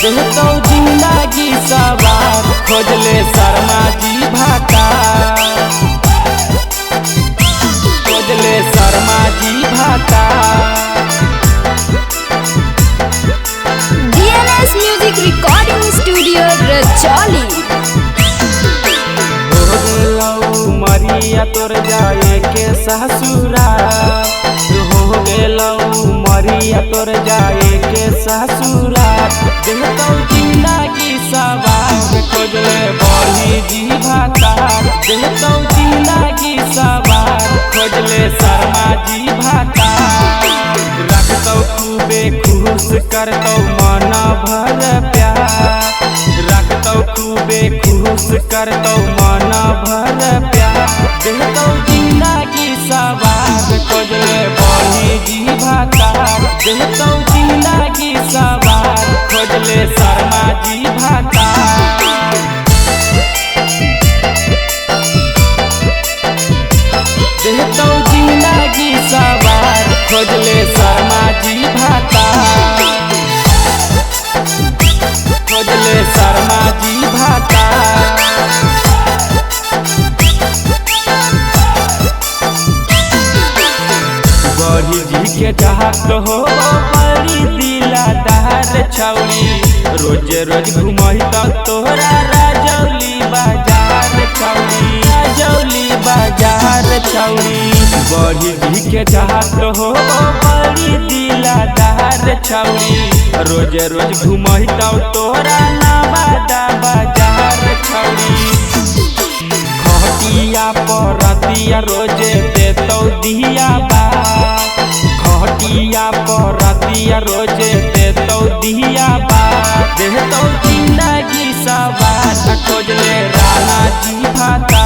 देहतो जिंदगी सवार खोजले शर्मा जी भाता, खोजले शर्मा जी भाता। DNS music recording studio Rachauli. हो मरिया तोर जाए के ससुराल, हो गेलौ मरिया तोर जाए के ससुराल। देहतो जिंदगी सवार खोजले बड़ी जी भाता, देहतो जिंदगी सवार खोजले शर्मा जी भाता। रखतौ खूबे खुश करतौ मन भर प्यार, रखतौ खूबे खुश करतौ मन भर प्यार। देहतो जिंदगी सवार खोजले बड़ी जी भाता, देहतो जिंदगी सवार खोजले शर्मा जी भाता। देहतो जिंदगी सवार खोजले शर्मा जी भाता, खोजले शर्मा जी भाता। बड़ी जी के चाहत हो बड़ी दिलादार छौरी, रोज रोज घुमही त तोरा राजौली बाजार छौरी, राजौली बाजार छौरी। बड़ी जी के चाहत हो बड़ी दिलादार छौरी, रोज रोज घुमही त तोरा नवादा बाजार छौरी। खटिया परतिया रोजे देतौ दिया बा, खटिया परतिया रोजे देतौ दिया बा। देहतौ जिंदगी सवार खोजले राणा जी भाता,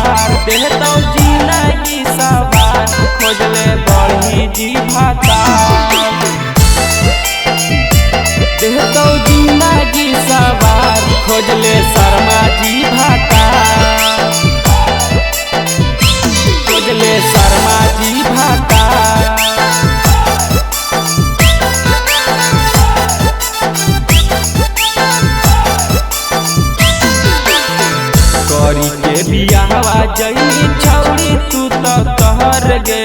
देहतौ जिंदगी सवार खोजले बड़ी जी भाता। देहतौ जिंदगी सवार खोजले शर्मा जी भाता, खोजले शर्मा जी भाता। करी के बियाहवा जई छौरी तू तो तहर गे,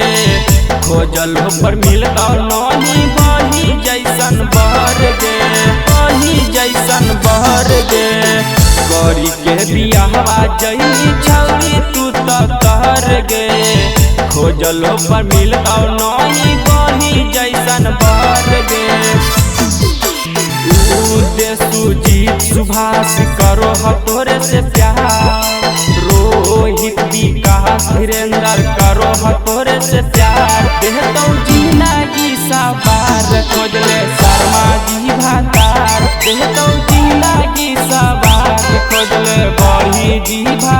खोजल पर मिलता नहीं बही जैसन बहर गे, बही जैसन बहर गे। करी के बियाहवा जई छौरी तू तो तहर गे, खोजल पर मिलता नहीं बही जैसन बहर गे। सुजीत सुभाष करो ह तोरे से प्यार, रोहित विकास धीरेन्द्र करो ह तोरे से प्यार। देहतौ जिंदगी सवार खोजले शर्मा जी भाता, देहतौ जिंदगी सवार खोजले बड़ी जी भाता।